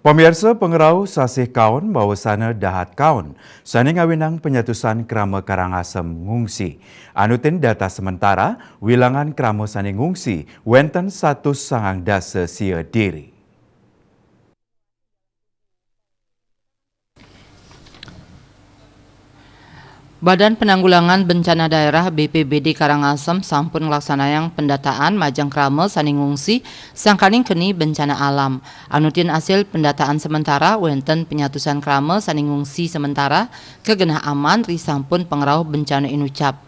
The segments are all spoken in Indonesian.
Pemirsa pengerau sasih kaun bawa sana dahat kaun. Sani ngawinang penyatusan krama Karangasem ngungsi. Anutin data sementara, wilangan krama sani ngungsi, wenten 109 sia diri. Badan Penanggulangan Bencana Daerah BPBD Karangasem sampun ngelaksanayan pendataan majang krama sani ngungsi sangkaning keni bencana alam. Anutin hasil pendataan sementara wenten penyatusan krama sani ngungsi sementara kegenah aman ri sampun pengerau bencana inucap.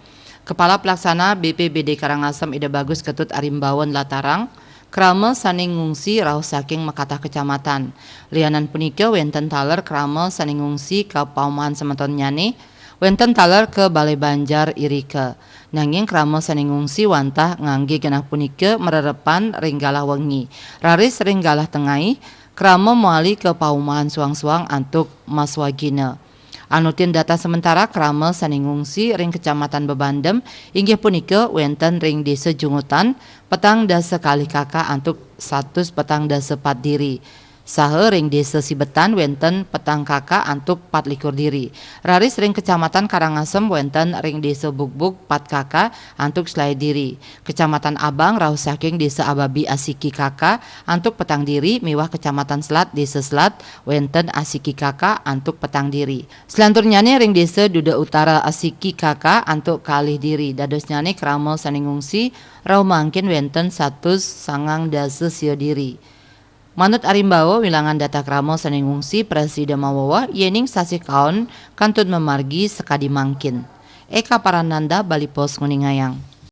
Kepala Pelaksana BPBD Karangasem Ida Bagus Ketut Arimbawan Latarang krama sani ngungsi rauh saking Makatah Kecamatan. Lianan punika wenten taler krama sani ngungsi ke Paumahan Semeton Nyane wenten taler ke Balai Banjar Irike. Nanging krama sani ngungsi wantah ngangge genah punika mererepan ringgalah wengi. Raris ringgalah tengai krama moali ke Paumahan suang-suang antuk Mas Wagina. Anutin data sementara krama sani ngungsi ring Kecamatan Bebandem inggih punika wenten ring Desa Jungutan petang dasa kali kakak antuk 100 petang dasa 4 diri. Sahe ring Desa Sibetan wenten petang kakak antuk 4 diri. Raris ring Kecamatan Karangasem wenten ring Desa Bukbuk 4 kakak antuk selai diri. Kecamatan Abang rauh saking Desa Ababi Asiki kakak antuk petang diri miwah Kecamatan Selat Desa Selat wenten Asiki kakak antuk petang diri. Selanturnya ring Desa Duda Utara Asiki kakak antuk kalih diri. Dadosnya krama sani ngungsi rauh mangkin wenten 109 sia diri. Manut Arimbawo wilangan data krama sani ngungsi Presiden Mawawa yening sasih kaon kantun memargi sekadi mangkin. Eka Parananda Bali Pos Nguningayang.